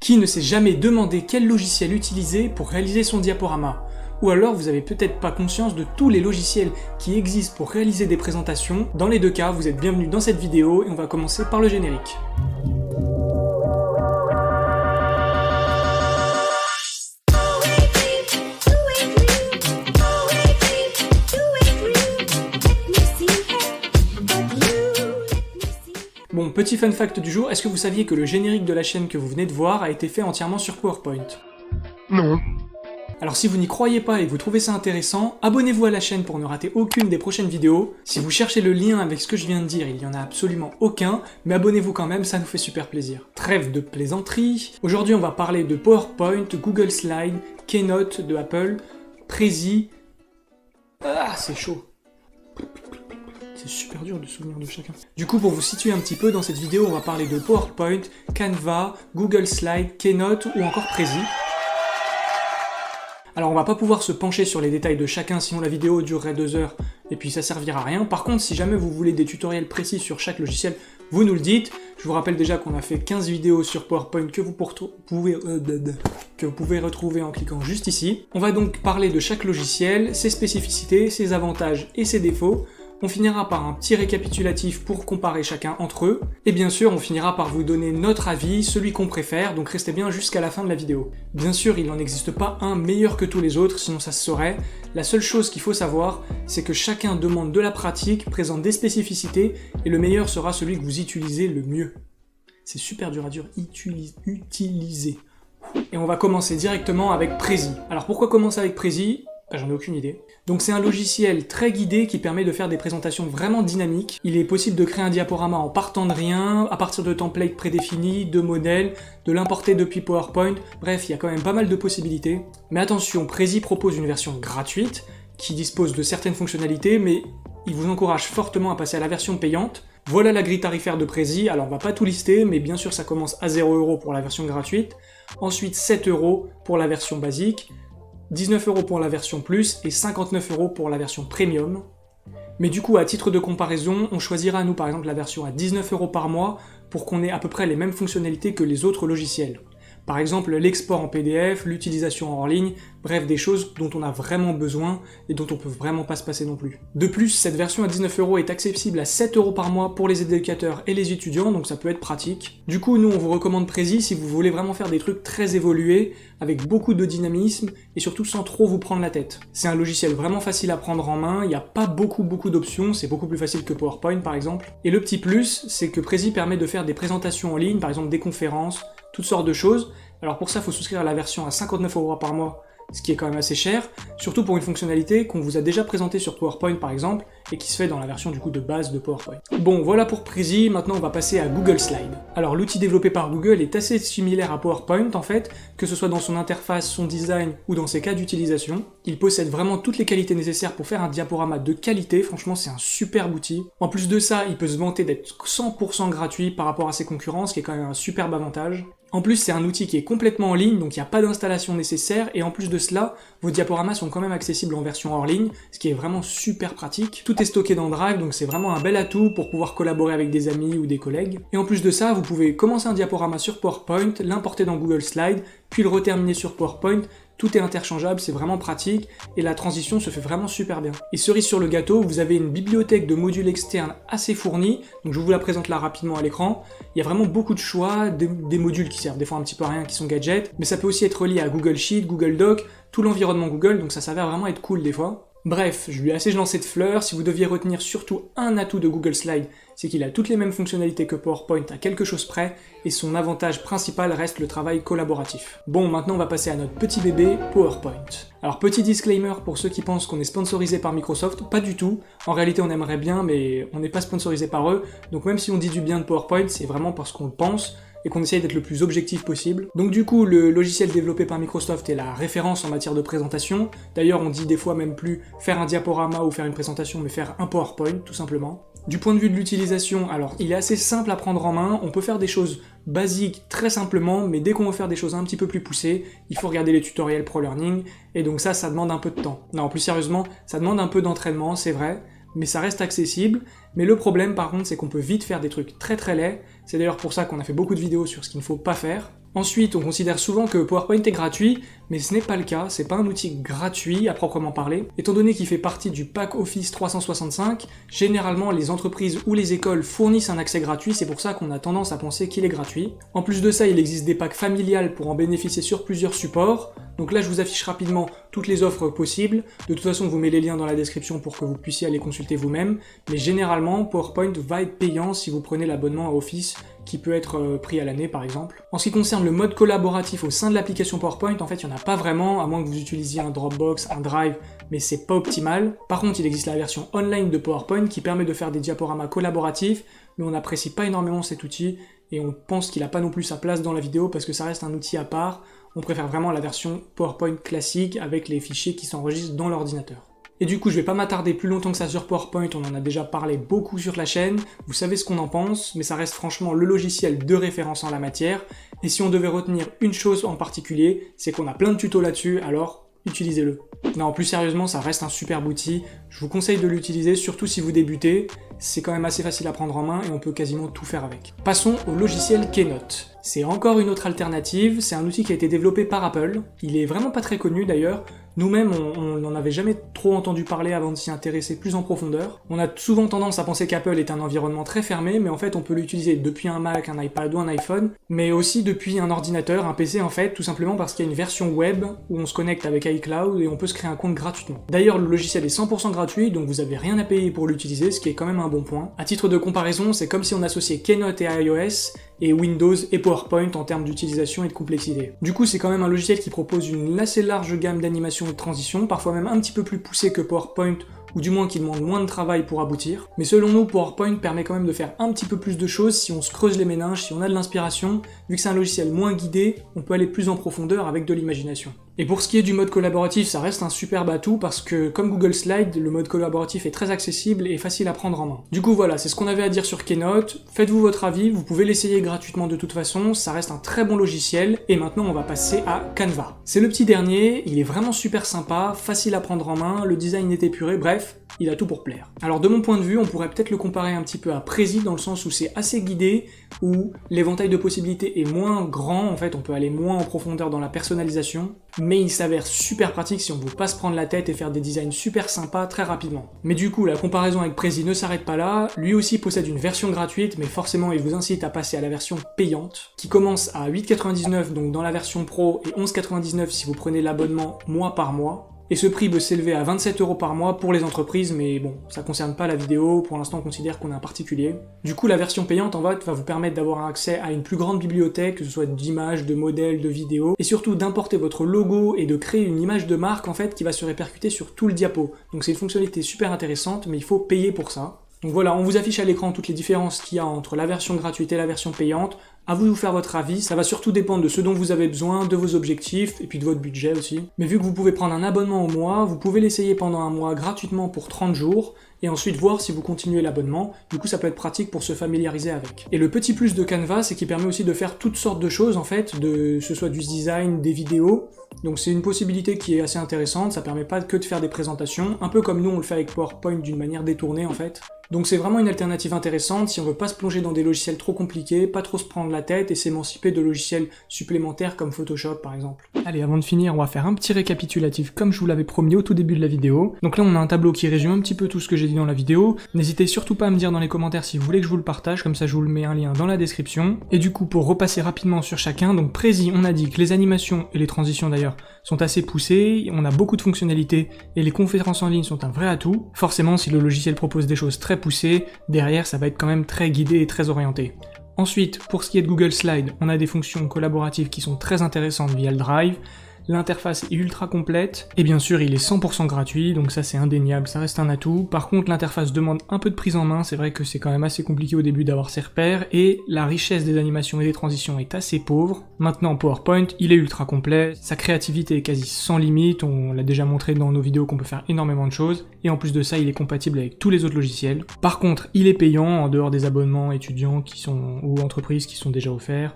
Qui ne s'est jamais demandé quel logiciel utiliser pour réaliser son diaporama? Ou alors vous avez peut-être pas conscience de tous les logiciels qui existent pour réaliser des présentations. Dans les deux cas, vous êtes bienvenus dans cette vidéo et on va commencer par le générique. Bon, petit fun fact du jour, est-ce que vous saviez que le générique de la chaîne que vous venez de voir a été fait entièrement sur PowerPoint? Non. Alors si vous n'y croyez pas et que vous trouvez ça intéressant, abonnez-vous à la chaîne pour ne rater aucune des prochaines vidéos. Si vous cherchez le lien avec ce que je viens de dire, il n'y en a absolument aucun, mais abonnez-vous quand même, ça nous fait super plaisir. Trêve de plaisanterie. Aujourd'hui on va parler de PowerPoint, Google Slide, Keynote de Apple, Prezi... Ah, c'est chaud. C'est super dur de souvenir de chacun. Du coup, pour vous situer un petit peu, dans cette vidéo, on va parler de PowerPoint, Canva, Google Slide, Keynote ou encore Prezi. Alors on va pas pouvoir se pencher sur les détails de chacun, sinon la vidéo durerait 2 heures et puis ça servira à rien. Par contre, si jamais vous voulez des tutoriels précis sur chaque logiciel, vous nous le dites. Je vous rappelle déjà qu'on a fait 15 vidéos sur PowerPoint que vous pouvez retrouver en cliquant juste ici. On va donc parler de chaque logiciel, ses spécificités, ses avantages et ses défauts. On finira par un petit récapitulatif pour comparer chacun entre eux, et bien sûr on finira par vous donner notre avis, celui qu'on préfère, donc restez bien jusqu'à la fin de la vidéo. Bien sûr il n'en existe pas un meilleur que tous les autres, sinon ça se saurait. La seule chose qu'il faut savoir, c'est que chacun demande de la pratique, présente des spécificités, et le meilleur sera celui que vous utilisez le mieux. C'est super dur à dire, utiliser. Et on va commencer directement avec Prezi. Alors pourquoi commencer avec Prezi ? J'en ai aucune idée. Donc c'est un logiciel très guidé qui permet de faire des présentations vraiment dynamiques. Il est possible de créer un diaporama en partant de rien, à partir de templates prédéfinis, de modèles, de l'importer depuis PowerPoint, bref, il y a quand même pas mal de possibilités. Mais attention, Prezi propose une version gratuite, qui dispose de certaines fonctionnalités, mais il vous encourage fortement à passer à la version payante. Voilà la grille tarifaire de Prezi, alors on va pas tout lister, mais bien sûr ça commence à 0 € pour la version gratuite, ensuite 7 € pour la version basique, 19 € pour la version Plus et 59 € pour la version Premium. Mais du coup, à titre de comparaison, on choisira nous par exemple la version à 19 € par mois pour qu'on ait à peu près les mêmes fonctionnalités que les autres logiciels. Par exemple, l'export en PDF, l'utilisation hors ligne, bref, des choses dont on a vraiment besoin et dont on peut vraiment pas se passer non plus. De plus, cette version à 19 € est accessible à 7 € par mois pour les éducateurs et les étudiants, donc ça peut être pratique. Du coup, nous, on vous recommande Prezi si vous voulez vraiment faire des trucs très évolués, avec beaucoup de dynamisme et surtout sans trop vous prendre la tête. C'est un logiciel vraiment facile à prendre en main, il n'y a pas beaucoup d'options, c'est beaucoup plus facile que PowerPoint par exemple. Et le petit plus, c'est que Prezi permet de faire des présentations en ligne, par exemple des conférences, toutes sortes de choses. Alors pour ça, il faut souscrire à la version à 59 € par mois, ce qui est quand même assez cher, surtout pour une fonctionnalité qu'on vous a déjà présentée sur PowerPoint par exemple, et qui se fait dans la version du coup de base de PowerPoint. Bon, voilà pour Prezi, maintenant on va passer à Google Slide. Alors l'outil développé par Google est assez similaire à PowerPoint en fait, que ce soit dans son interface, son design ou dans ses cas d'utilisation. Il possède vraiment toutes les qualités nécessaires pour faire un diaporama de qualité, franchement c'est un superbe outil. En plus de ça, il peut se vanter d'être 100% gratuit par rapport à ses concurrents, ce qui est quand même un superbe avantage. En plus, c'est un outil qui est complètement en ligne, donc il n'y a pas d'installation nécessaire, et en plus de cela, vos diaporamas sont quand même accessibles en version hors ligne, ce qui est vraiment super pratique. Tout est stocké dans Drive, donc c'est vraiment un bel atout pour pouvoir collaborer avec des amis ou des collègues. Et en plus de ça, vous pouvez commencer un diaporama sur PowerPoint, l'importer dans Google Slide, puis le reterminer sur PowerPoint. Tout est interchangeable, c'est vraiment pratique, et la transition se fait vraiment super bien. Et cerise sur le gâteau, vous avez une bibliothèque de modules externes assez fournie, donc je vous la présente là rapidement à l'écran. Il y a vraiment beaucoup de choix, des modules qui servent des fois un petit peu à rien, qui sont gadgets, mais ça peut aussi être relié à Google Sheet, Google Doc, tout l'environnement Google, donc ça s'avère vraiment être cool des fois. Bref, je lui ai assez lancé de fleurs, si vous deviez retenir surtout un atout de Google Slide, c'est qu'il a toutes les mêmes fonctionnalités que PowerPoint à quelque chose près, et son avantage principal reste le travail collaboratif. Bon, maintenant on va passer à notre petit bébé, PowerPoint. Alors petit disclaimer pour ceux qui pensent qu'on est sponsorisé par Microsoft, pas du tout, en réalité on aimerait bien, mais on n'est pas sponsorisé par eux, donc même si on dit du bien de PowerPoint, c'est vraiment parce qu'on le pense, et qu'on essaye d'être le plus objectif possible. Donc du coup, le logiciel développé par Microsoft est la référence en matière de présentation. D'ailleurs, on dit des fois même plus faire un diaporama ou faire une présentation, mais faire un PowerPoint, tout simplement. Du point de vue de l'utilisation, alors il est assez simple à prendre en main, on peut faire des choses basiques très simplement, mais dès qu'on veut faire des choses un petit peu plus poussées, il faut regarder les tutoriels ProLearning, et donc ça demande un peu de temps. Non, plus sérieusement, ça demande un peu d'entraînement, c'est vrai, mais ça reste accessible. Mais le problème par contre, c'est qu'on peut vite faire des trucs très très laids, C'est d'ailleurs pour ça qu'on a fait beaucoup de vidéos sur ce qu'il ne faut pas faire. Ensuite, on considère souvent que PowerPoint est gratuit, mais ce n'est pas le cas, c'est pas un outil gratuit à proprement parler. Étant donné qu'il fait partie du pack Office 365, généralement les entreprises ou les écoles fournissent un accès gratuit, c'est pour ça qu'on a tendance à penser qu'il est gratuit. En plus de ça, il existe des packs familiales pour en bénéficier sur plusieurs supports. Donc là, je vous affiche rapidement toutes les offres possibles. De toute façon, je vous mets les liens dans la description pour que vous puissiez aller consulter vous-même. Mais généralement, PowerPoint va être payant si vous prenez l'abonnement à Office, qui peut être pris à l'année par exemple. En ce qui concerne le mode collaboratif au sein de l'application PowerPoint, en fait, il n'y en a pas vraiment, à moins que vous utilisiez un Dropbox, un Drive, mais c'est pas optimal. Par contre, il existe la version online de PowerPoint qui permet de faire des diaporamas collaboratifs, mais on n'apprécie pas énormément cet outil, et on pense qu'il n'a pas non plus sa place dans la vidéo parce que ça reste un outil à part. On préfère vraiment la version PowerPoint classique avec les fichiers qui s'enregistrent dans l'ordinateur. Et du coup, je vais pas m'attarder plus longtemps que ça sur PowerPoint, on en a déjà parlé beaucoup sur la chaîne, vous savez ce qu'on en pense, mais ça reste franchement le logiciel de référence en la matière, et si on devait retenir une chose en particulier, c'est qu'on a plein de tutos là-dessus, alors utilisez-le. Non, plus sérieusement, ça reste un superbe outil, je vous conseille de l'utiliser, surtout si vous débutez, c'est quand même assez facile à prendre en main et on peut quasiment tout faire avec. Passons au logiciel Keynote. C'est encore une autre alternative, c'est un outil qui a été développé par Apple, il est vraiment pas très connu d'ailleurs, nous-mêmes on n'en avait jamais trop entendu parler avant de s'y intéresser plus en profondeur. On a souvent tendance à penser qu'Apple est un environnement très fermé, mais en fait on peut l'utiliser depuis un Mac, un iPad ou un iPhone, mais aussi depuis un ordinateur, un PC en fait, tout simplement parce qu'il y a une version web où on se connecte avec iCloud et on peut se créer un compte gratuitement. D'ailleurs le logiciel est 100% gratuit, donc vous avez rien à payer pour l'utiliser, ce qui est quand même un bon point. À titre de comparaison, c'est comme si on associait Keynote et iOS, et Windows et PowerPoint en termes d'utilisation et de complexité. Du coup, c'est quand même un logiciel qui propose une assez large gamme d'animations et de transitions, parfois même un petit peu plus poussée que PowerPoint, ou du moins qui demande moins de travail pour aboutir. Mais selon nous, PowerPoint permet quand même de faire un petit peu plus de choses si on se creuse les méninges, si on a de l'inspiration. Vu que c'est un logiciel moins guidé, on peut aller plus en profondeur avec de l'imagination. Et pour ce qui est du mode collaboratif, ça reste un superbe atout parce que, comme Google Slide, le mode collaboratif est très accessible et facile à prendre en main. Du coup voilà, c'est ce qu'on avait à dire sur Keynote, faites-vous votre avis, vous pouvez l'essayer gratuitement de toute façon, ça reste un très bon logiciel, et maintenant on va passer à Canva. C'est le petit dernier, il est vraiment super sympa, facile à prendre en main, le design est épuré, bref, il a tout pour plaire. Alors de mon point de vue, on pourrait peut-être le comparer un petit peu à Prezi dans le sens où c'est assez guidé, où l'éventail de possibilités est moins grand, en fait on peut aller moins en profondeur dans la personnalisation, mais il s'avère super pratique si on veut pas se prendre la tête et faire des designs super sympas très rapidement. Mais du coup, la comparaison avec Prezi ne s'arrête pas là, lui aussi possède une version gratuite, mais forcément il vous incite à passer à la version payante, qui commence à 8,99 donc dans la version pro et 11,99 si vous prenez l'abonnement mois par mois. Et ce prix peut s'élever à 27 € par mois pour les entreprises, mais bon, ça concerne pas la vidéo, pour l'instant on considère qu'on est un particulier. Du coup, la version payante en fait va vous permettre d'avoir un accès à une plus grande bibliothèque, que ce soit d'images, de modèles, de vidéos, et surtout d'importer votre logo et de créer une image de marque en fait qui va se répercuter sur tout le diapo. Donc c'est une fonctionnalité super intéressante, mais il faut payer pour ça. Donc voilà, on vous affiche à l'écran toutes les différences qu'il y a entre la version gratuite et la version payante. À vous de vous faire votre avis, ça va surtout dépendre de ce dont vous avez besoin, de vos objectifs, et puis de votre budget aussi. Mais vu que vous pouvez prendre un abonnement au mois, vous pouvez l'essayer pendant un mois gratuitement pour 30 jours, et ensuite voir si vous continuez l'abonnement, du coup ça peut être pratique pour se familiariser avec. Et le petit plus de Canva, c'est qu'il permet aussi de faire toutes sortes de choses en fait, ce soit du design, des vidéos, donc c'est une possibilité qui est assez intéressante, ça permet pas que de faire des présentations, un peu comme nous on le fait avec PowerPoint d'une manière détournée en fait. Donc c'est vraiment une alternative intéressante si on veut pas se plonger dans des logiciels trop compliqués, pas trop se prendre la tête et s'émanciper de logiciels supplémentaires comme Photoshop par exemple. Allez, avant de finir, on va faire un petit récapitulatif comme je vous l'avais promis au tout début de la vidéo. Donc là on a un tableau qui résume un petit peu tout ce que j'ai dit dans la vidéo. N'hésitez surtout pas à me dire dans les commentaires si vous voulez que je vous le partage, comme ça je vous le mets un lien dans la description. Et du coup pour repasser rapidement sur chacun, donc Prezi, on a dit que les animations et les transitions d'ailleurs sont assez poussées, on a beaucoup de fonctionnalités et les conférences en ligne sont un vrai atout. Forcément si le logiciel propose des choses très poussées, derrière ça va être quand même très guidé et très orienté. Ensuite, pour ce qui est de Google Slide, on a des fonctions collaboratives qui sont très intéressantes via le Drive, l'interface est ultra complète, et bien sûr il est 100% gratuit, donc ça c'est indéniable, ça reste un atout. Par contre l'interface demande un peu de prise en main, c'est vrai que c'est quand même assez compliqué au début d'avoir ses repères, et la richesse des animations et des transitions est assez pauvre. Maintenant PowerPoint, il est ultra complet, sa créativité est quasi sans limite, on l'a déjà montré dans nos vidéos qu'on peut faire énormément de choses, et en plus de ça il est compatible avec tous les autres logiciels. Par contre il est payant, en dehors des abonnements étudiants ou entreprises qui sont déjà offerts,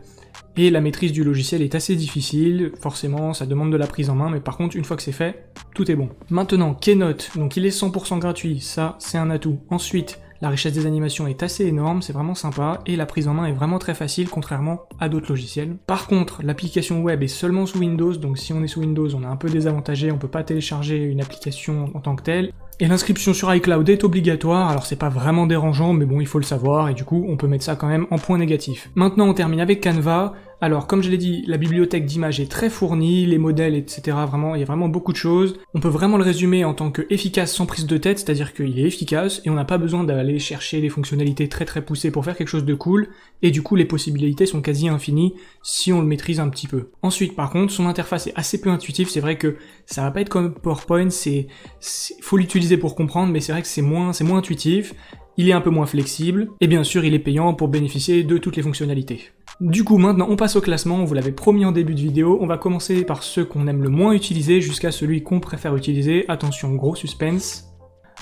et la maîtrise du logiciel est assez difficile, forcément ça demande de la prise en main, mais par contre une fois que c'est fait, tout est bon. Maintenant Keynote, donc il est 100% gratuit, ça c'est un atout. Ensuite, la richesse des animations est assez énorme, c'est vraiment sympa, et la prise en main est vraiment très facile, contrairement à d'autres logiciels. Par contre, l'application web est seulement sous Windows, donc si on est sous Windows, on est un peu désavantagé, on peut pas télécharger une application en tant que telle. Et l'inscription sur iCloud est obligatoire, alors c'est pas vraiment dérangeant, mais bon, il faut le savoir, et du coup, on peut mettre ça quand même en point négatif. Maintenant, on termine avec Canva. Alors, comme je l'ai dit, la bibliothèque d'images est très fournie, les modèles, etc. Vraiment, il y a vraiment beaucoup de choses. On peut vraiment le résumer en tant que efficace sans prise de tête, c'est-à-dire qu'il est efficace, et on n'a pas besoin d'aller chercher des fonctionnalités très poussées pour faire quelque chose de cool, et du coup, les possibilités sont quasi infinies si on le maîtrise un petit peu. Ensuite, par contre, son interface est assez peu intuitive, c'est vrai que ça va pas être comme PowerPoint, faut l'utiliser pour comprendre, mais c'est vrai que c'est moins intuitif. Il est un peu moins flexible, et bien sûr il est payant pour bénéficier de toutes les fonctionnalités. Du coup maintenant on passe au classement, on vous l'avait promis en début de vidéo, on va commencer par ceux qu'on aime le moins utiliser jusqu'à celui qu'on préfère utiliser, attention gros suspense.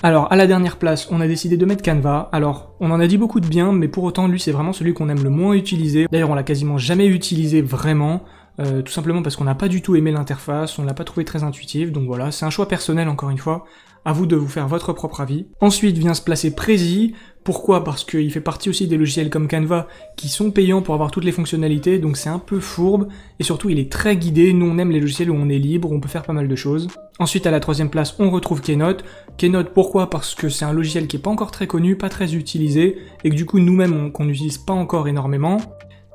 Alors à la dernière place on a décidé de mettre Canva, alors on en a dit beaucoup de bien, mais pour autant lui c'est vraiment celui qu'on aime le moins utiliser, d'ailleurs on l'a quasiment jamais utilisé vraiment, tout simplement parce qu'on n'a pas du tout aimé l'interface, on l'a pas trouvé très intuitive, donc voilà, c'est un choix personnel encore une fois, à vous de vous faire votre propre avis. Ensuite vient se placer Prezi. Pourquoi? Parce qu'il fait partie aussi des logiciels comme Canva qui sont payants pour avoir toutes les fonctionnalités, donc c'est un peu fourbe, et surtout il est très guidé, nous on aime les logiciels où on est libre, on peut faire pas mal de choses. Ensuite à la troisième place on retrouve Keynote. Keynote pourquoi? Parce que c'est un logiciel qui est pas encore très connu, pas très utilisé, et que du coup nous-mêmes qu'on n'utilise pas encore énormément.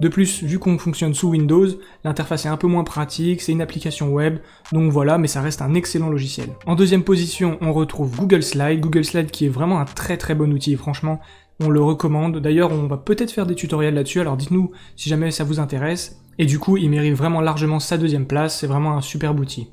De plus, vu qu'on fonctionne sous Windows, l'interface est un peu moins pratique, c'est une application web, donc voilà, mais ça reste un excellent logiciel. En deuxième position, on retrouve Google Slide qui est vraiment un très bon outil, franchement, on le recommande. D'ailleurs, on va peut-être faire des tutoriels là-dessus, alors dites-nous si jamais ça vous intéresse. Et du coup, il mérite vraiment largement sa deuxième place, c'est vraiment un superbe outil.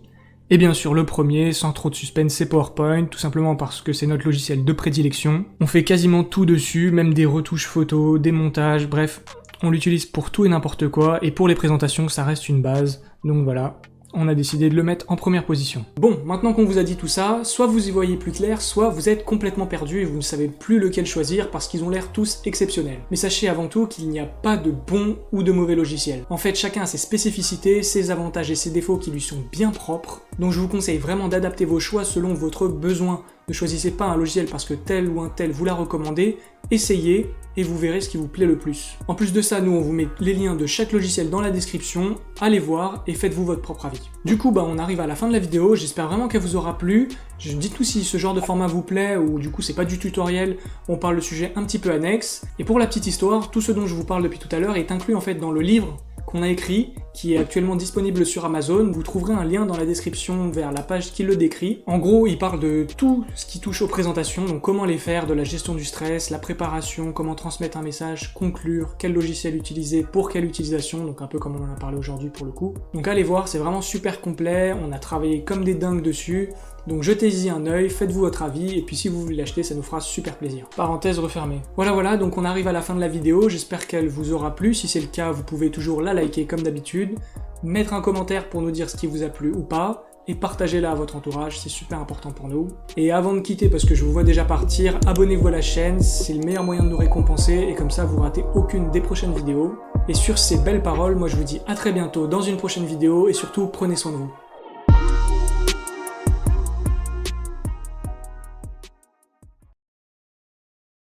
Et bien sûr, le premier, sans trop de suspense, c'est PowerPoint, tout simplement parce que c'est notre logiciel de prédilection. On fait quasiment tout dessus, même des retouches photos, des montages, bref... On l'utilise pour tout et n'importe quoi, et pour les présentations, ça reste une base, donc voilà, on a décidé de le mettre en première position. Bon, maintenant qu'on vous a dit tout ça, soit vous y voyez plus clair, soit vous êtes complètement perdu et vous ne savez plus lequel choisir parce qu'ils ont l'air tous exceptionnels. Mais sachez avant tout qu'il n'y a pas de bon ou de mauvais logiciel. En fait, chacun a ses spécificités, ses avantages et ses défauts qui lui sont bien propres, donc je vous conseille vraiment d'adapter vos choix selon votre besoin. Ne choisissez pas un logiciel parce que tel ou un tel vous l'a recommandé, essayez et vous verrez ce qui vous plaît le plus. En plus de ça, nous on vous met les liens de chaque logiciel dans la description, allez voir et faites-vous votre propre avis. Du coup on arrive à la fin de la vidéo, j'espère vraiment qu'elle vous aura plu. Dites-nous si ce genre de format vous plaît ou du coup c'est pas du tutoriel, on parle de sujets un petit peu annexes. Et pour la petite histoire, tout ce dont je vous parle depuis tout à l'heure est inclus en fait dans le livre qu'on a écrit, qui est actuellement disponible sur Amazon. Vous trouverez un lien dans la description vers la page qui le décrit. En gros, il parle de tout ce qui touche aux présentations, donc comment les faire, de la gestion du stress, la préparation, comment transmettre un message, conclure, quel logiciel utiliser, pour quelle utilisation, donc un peu comme on en a parlé aujourd'hui pour le coup. Donc allez voir, c'est vraiment super complet, on a travaillé comme des dingues dessus, donc jetez-y un œil, faites-vous votre avis, et puis si vous voulez l'acheter, ça nous fera super plaisir. Parenthèse refermée. Voilà, donc on arrive à la fin de la vidéo, j'espère qu'elle vous aura plu. Si c'est le cas, vous pouvez toujours la liker comme d'habitude, mettre un commentaire pour nous dire ce qui vous a plu ou pas, et partagez-la à votre entourage, c'est super important pour nous. Et avant de quitter, parce que je vous vois déjà partir, abonnez-vous à la chaîne, c'est le meilleur moyen de nous récompenser, et comme ça vous ratez aucune des prochaines vidéos. Et sur ces belles paroles, moi je vous dis à très bientôt dans une prochaine vidéo, et surtout prenez soin de vous.